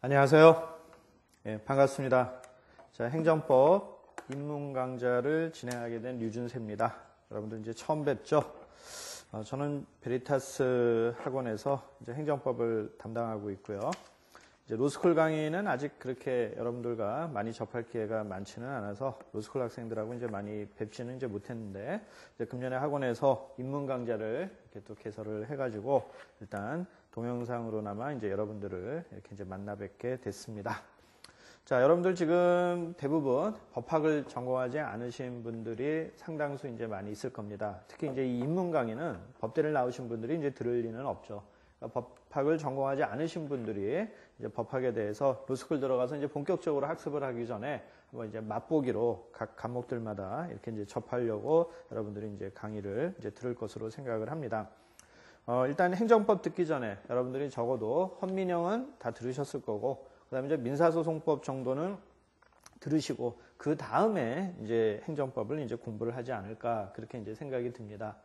안녕하세요. 반갑습니다. 자, 행정법 입문 강좌를 진행하게 된 류준세입니다. 여러분들 이제 처음 뵙죠? 저는 베리타스 학원에서 이제 행정법을 담당하고 있고요. 이제 로스쿨 강의는 아직 그렇게 여러분들과 많이 접할 기회가 많지는 않아서 로스쿨 학생들하고 이제 많이 뵙지는 이제 못했는데, 이제 금년에 학원에서 입문 강좌를 이렇게 또 개설을 해가지고 일단 동영상으로나마 이제 여러분들을 이렇게 이제 만나 뵙게 됐습니다. 자, 여러분들 지금 대부분 법학을 전공하지 않으신 분들이 상당수 이제 많이 있을 겁니다. 특히 이제 이 입문 강의는 법대를 나오신 분들이 이제 들을 리는 없죠. 그러니까 법학을 전공하지 않으신 분들이 이제 법학에 대해서 로스쿨 들어가서 이제 본격적으로 학습을 하기 전에 한번 이제 맛보기로 각 과목들마다 이렇게 이제 접하려고 여러분들이 이제 강의를 이제 들을 것으로 생각을 합니다. 일단 행정법 듣기 전에 여러분들이 적어도 헌민형은 다 들으셨을 거고, 그 다음에 이제 민사소송법 정도는 들으시고, 그 다음에 이제 행정법을 이제 공부를 하지 않을까, 그렇게 이제 생각이 듭니다.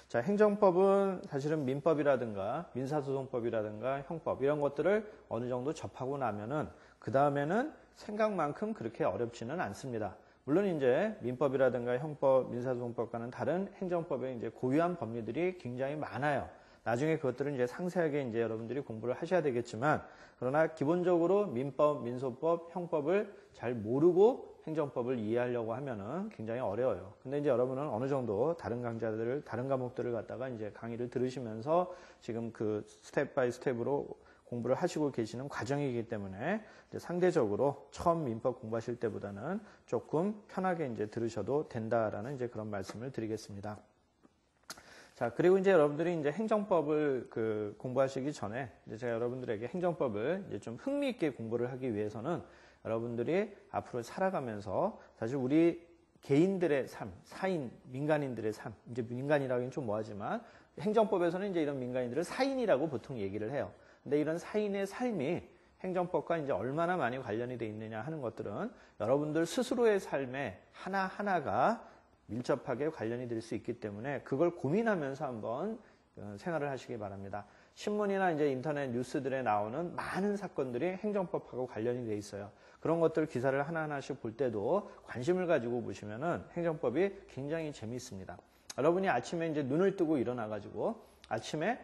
자, 행정법은 사실은 민법이라든가, 민사소송법이라든가, 형법, 이런 것들을 어느 정도 접하고 나면은, 그 다음에는 생각만큼 그렇게 어렵지는 않습니다. 물론 이제 민법이라든가 형법, 민사소송법과는 다른 행정법의 이제 고유한 법리들이 굉장히 많아요. 나중에 그것들은 이제 상세하게 이제 여러분들이 공부를 하셔야 되겠지만, 그러나 기본적으로 민법, 민소법, 형법을 잘 모르고 행정법을 이해하려고 하면은 굉장히 어려워요. 근데 이제 여러분은 어느 정도 다른 강좌들을, 다른 과목들을 갖다가 이제 강의를 들으시면서 지금 그 스텝 바이 스텝으로 공부를 하시고 계시는 과정이기 때문에 이제 상대적으로 처음 민법 공부하실 때보다는 조금 편하게 이제 들으셔도 된다라는 이제 그런 말씀을 드리겠습니다. 자, 그리고 이제 여러분들이 이제 행정법을 공부하시기 전에 이제 제가 여러분들에게 행정법을 이제 좀 흥미있게 공부를 하기 위해서는 여러분들이 앞으로 살아가면서 사실 우리 개인들의 삶, 사인, 민간인들의 삶, 이제 민간이라고 하긴 좀 뭐하지만 행정법에서는 이제 이런 민간인들을 사인이라고 보통 얘기를 해요. 근데 이런 사인의 삶이 행정법과 이제 얼마나 많이 관련이 돼 있느냐 하는 것들은 여러분들 스스로의 삶에 하나하나가 밀접하게 관련이 될 수 있기 때문에 그걸 고민하면서 한번 생활을 하시기 바랍니다. 신문이나 이제 인터넷 뉴스들에 나오는 많은 사건들이 행정법하고 관련이 돼 있어요. 그런 것들 기사를 하나하나씩 볼 때도 관심을 가지고 보시면은 행정법이 굉장히 재미있습니다. 여러분이 아침에 이제 눈을 뜨고 일어나가지고 아침에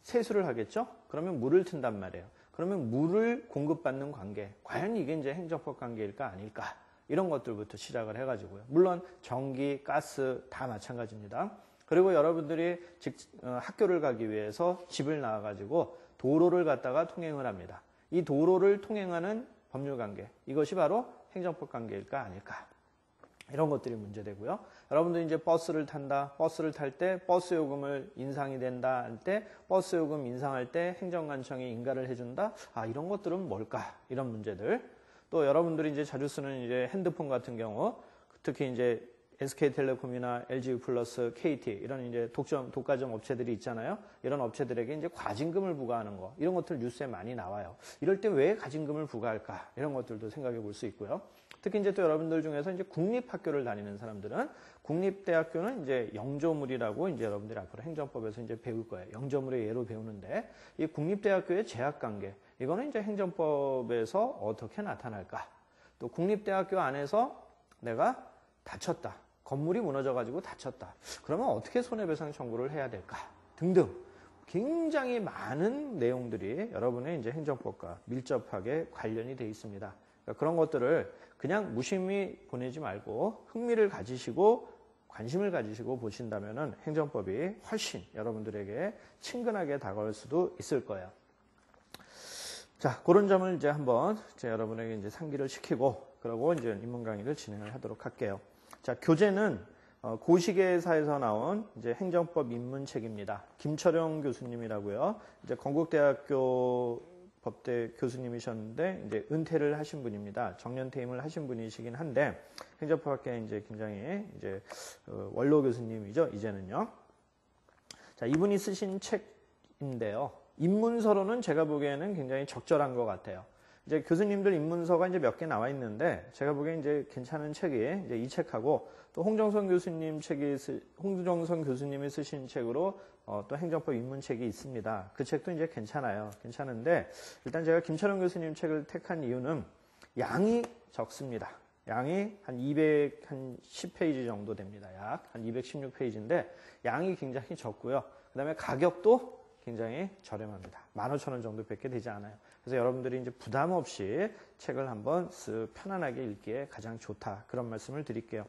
세수를 하겠죠? 그러면 물을 튼단 말이에요. 그러면 물을 공급받는 관계, 과연 이게 이제 행정법 관계일까 아닐까? 이런 것들부터 시작을 해가지고요. 물론 전기, 가스 다 마찬가지입니다. 그리고 여러분들이 학교를 가기 위해서 집을 나와가지고 도로를 갖다가 통행을 합니다. 이 도로를 통행하는 법률관계, 이것이 바로 행정법 관계일까 아닐까? 이런 것들이 문제되고요. 여러분들이 이제 버스를 탄다. 버스를 탈 때 버스 요금을 인상이 된다 할 때 버스 요금 인상할 때 행정관청이 인가를 해준다. 아, 이런 것들은 뭘까? 이런 문제들. 또 여러분들이 이제 자주 쓰는 이제 핸드폰 같은 경우, 특히 이제 SK텔레콤이나 LG유플러스, KT 이런 이제 독과점 업체들이 있잖아요. 이런 업체들에게 이제 과징금을 부과하는 거, 이런 것들 뉴스에 많이 나와요. 이럴 때 왜 과징금을 부과할까? 이런 것들도 생각해 볼 수 있고요. 특히 이제 또 여러분들 중에서 이제 국립학교를 다니는 사람들은 국립대학교는 이제 영조물이라고 이제 여러분들이 앞으로 행정법에서 이제 배울 거예요. 영조물의 예로 배우는데 이 국립대학교의 재학관계, 이거는 이제 행정법에서 어떻게 나타날까? 또 국립대학교 안에서 내가 다쳤다. 건물이 무너져가지고 다쳤다. 그러면 어떻게 손해배상 청구를 해야 될까? 등등. 굉장히 많은 내용들이 여러분의 이제 행정법과 밀접하게 관련이 되어 있습니다. 그러니까 그런 것들을 그냥 무심히 보내지 말고 흥미를 가지시고 관심을 가지시고 보신다면은 행정법이 훨씬 여러분들에게 친근하게 다가올 수도 있을 거예요. 자, 그런 점을 이제 한번 제가 여러분에게 이제 상기를 시키고, 그러고 이제 입문 강의를 진행을 하도록 할게요. 자, 교재는 고시계사에서 나온 이제 행정법 입문책입니다. 김철용 교수님이라고요. 이제 건국대학교 법대 교수님이셨는데 이제 은퇴를 하신 분입니다. 정년퇴임을 하신 분이시긴 한데 행정법학계 이제 굉장히 이제 원로 교수님이죠. 이제는요. 자, 이분이 쓰신 책인데요. 입문서로는 제가 보기에는 굉장히 적절한 것 같아요. 이제 교수님들 입문서가 이제 몇 개 나와 있는데 제가 보기엔 이제 괜찮은 책이 이제 이 책하고 또 홍정선 교수님이 쓰신 책으로 또 행정법 입문책이 있습니다. 그 책도 이제 괜찮아요. 괜찮은데 일단 제가 김철원 교수님 책을 택한 이유는 양이 적습니다. 양이 한 210페이지 정도 됩니다. 약 한 216페이지인데 양이 굉장히 적고요. 그 다음에 가격도 굉장히 저렴합니다. 15,000원 정도밖에 되지 않아요. 그래서 여러분들이 이제 부담 없이 책을 한번 쓱 편안하게 읽기에 가장 좋다. 그런 말씀을 드릴게요.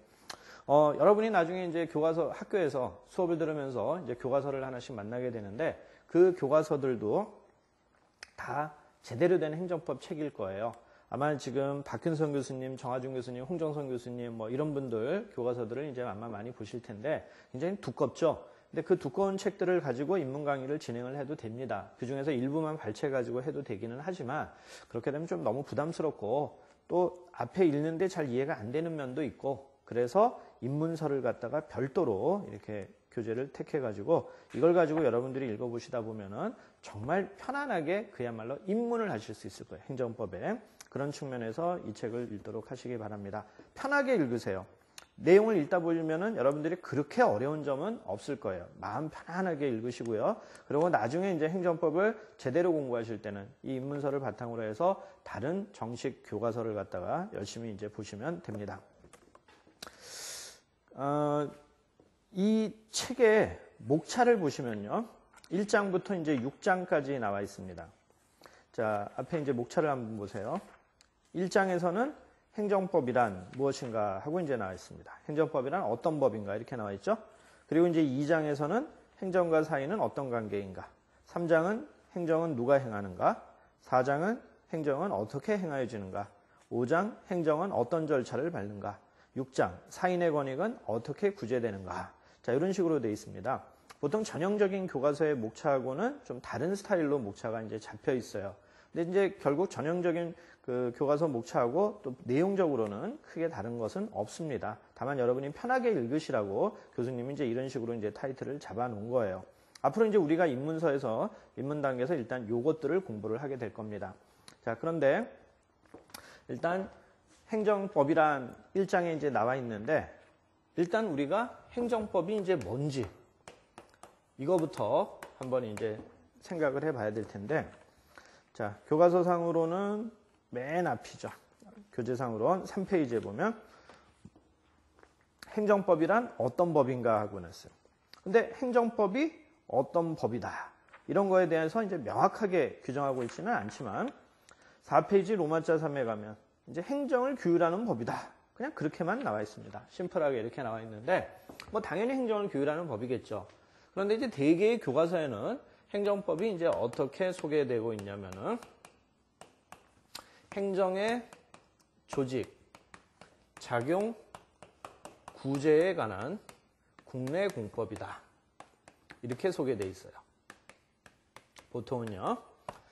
여러분이 나중에 이제 교과서 학교에서 수업을 들으면서 이제 교과서를 하나씩 만나게 되는데 그 교과서들도 다 제대로 된 행정법 책일 거예요. 아마 지금 박균선 교수님, 정하준 교수님, 홍정선 교수님 뭐 이런 분들 교과서들을 이제 아마 많이 보실 텐데 굉장히 두껍죠. 근데 그 두꺼운 책들을 가지고 인문 강의를 진행을 해도 됩니다. 그 중에서 일부만 발췌 가지고 해도 되기는 하지만 그렇게 되면 좀 너무 부담스럽고 또 앞에 읽는데 잘 이해가 안 되는 면도 있고 그래서 입문서를 갖다가 별도로 이렇게 교재를 택해 가지고 이걸 가지고 여러분들이 읽어보시다 보면은 정말 편안하게 그야말로 입문을 하실 수 있을 거예요. 행정법에. 그런 측면에서 이 책을 읽도록 하시기 바랍니다. 편하게 읽으세요. 내용을 읽다 보면은 여러분들이 그렇게 어려운 점은 없을 거예요. 마음 편안하게 읽으시고요. 그리고 나중에 이제 행정법을 제대로 공부하실 때는 이 입문서를 바탕으로 해서 다른 정식 교과서를 갖다가 열심히 이제 보시면 됩니다. 이 책의 목차를 보시면요. 1장부터 이제 6장까지 나와 있습니다. 자, 앞에 이제 목차를 한번 보세요. 1장에서는 행정법이란 무엇인가 하고 이제 나와 있습니다. 행정법이란 어떤 법인가 이렇게 나와 있죠. 그리고 이제 2장에서는 행정과 사회는 어떤 관계인가. 3장은 행정은 누가 행하는가. 4장은 행정은 어떻게 행하여지는가. 5장 행정은 어떤 절차를 밟는가. 6장 사인의 권익은 어떻게 구제되는가. 자, 이런 식으로 되어 있습니다. 보통 전형적인 교과서의 목차하고는 좀 다른 스타일로 목차가 이제 잡혀 있어요. 근데 이제 결국 전형적인 그 교과서 목차하고 또 내용적으로는 크게 다른 것은 없습니다. 다만 여러분이 편하게 읽으시라고 교수님이 이제 이런 식으로 이제 타이틀을 잡아 놓은 거예요. 앞으로 이제 우리가 입문서에서 입문 단계에서 일단 요것들을 공부를 하게 될 겁니다. 자, 그런데 일단 행정법이란 1장에 이제 나와 있는데 일단 우리가 행정법이 이제 뭔지 이거부터 한번 이제 생각을 해봐야 될 텐데 자, 교과서상으로는 맨 앞이죠. 교재상으로는 3페이지에 보면 행정법이란 어떤 법인가 하고 냈어요. 근데 행정법이 어떤 법이다. 이런 거에 대해서 이제 명확하게 규정하고 있지는 않지만 4페이지 로마자 3에 가면 이제 행정을 규율하는 법이다. 그냥 그렇게만 나와 있습니다. 심플하게 이렇게 나와 있는데 뭐 당연히 행정을 규율하는 법이겠죠. 그런데 이제 대개의 교과서에는 행정법이 이제 어떻게 소개되고 있냐면은 행정의 조직, 작용, 구제에 관한 국내 공법이다. 이렇게 소개되어 있어요. 보통은요.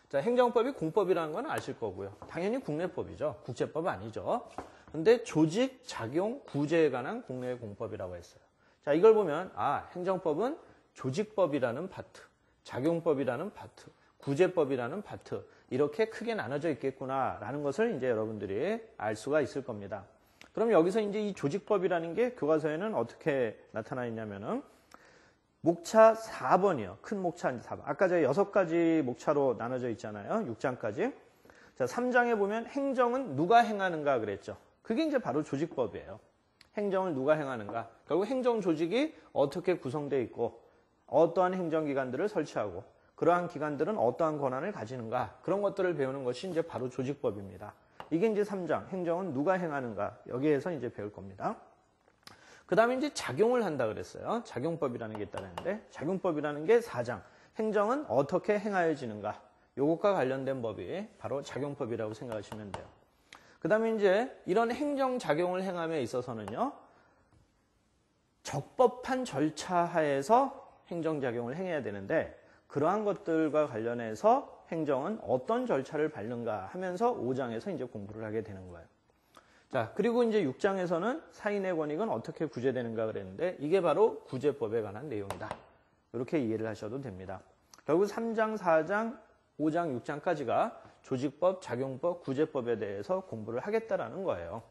자, 행정법이 공법이라는 건 아실 거고요. 당연히 국내법이죠. 국제법 아니죠. 근데 조직, 작용, 구제에 관한 국내 공법이라고 했어요. 자, 이걸 보면 행정법은 조직법이라는 파트, 작용법이라는 파트, 구제법이라는 파트 이렇게 크게 나눠져 있겠구나라는 것을 이제 여러분들이 알 수가 있을 겁니다. 그럼 여기서 이제 이 조직법이라는 게 교과서에는 어떻게 나타나 있냐면은 목차 4번이요. 큰 목차 4번. 아까 제가 6가지 목차로 나눠져 있잖아요. 6장까지. 자, 3장에 보면 행정은 누가 행하는가 그랬죠. 그게 이제 바로 조직법이에요. 행정을 누가 행하는가. 결국 행정 조직이 어떻게 구성되어 있고 어떠한 행정기관들을 설치하고 그러한 기관들은 어떠한 권한을 가지는가. 그런 것들을 배우는 것이 이제 바로 조직법입니다. 이게 이제 3장. 행정은 누가 행하는가. 여기에서 이제 배울 겁니다. 그 다음에 이제 작용을 한다 그랬어요. 작용법이라는 게 있다는데 작용법이라는 게 4장. 행정은 어떻게 행하여지는가. 요것과 관련된 법이 바로 작용법이라고 생각하시면 돼요. 그 다음에 이제 이런 행정작용을 행함에 있어서는요. 적법한 절차 하에서 행정작용을 행해야 되는데 그러한 것들과 관련해서 행정은 어떤 절차를 밟는가 하면서 5장에서 이제 공부를 하게 되는 거예요. 자, 그리고 이제 6장에서는 사인의 권익은 어떻게 구제되는가 그랬는데 이게 바로 구제법에 관한 내용이다. 이렇게 이해를 하셔도 됩니다. 결국 3장, 4장, 5장, 6장까지가 조직법, 작용법, 구제법에 대해서 공부를 하겠다라는 거예요.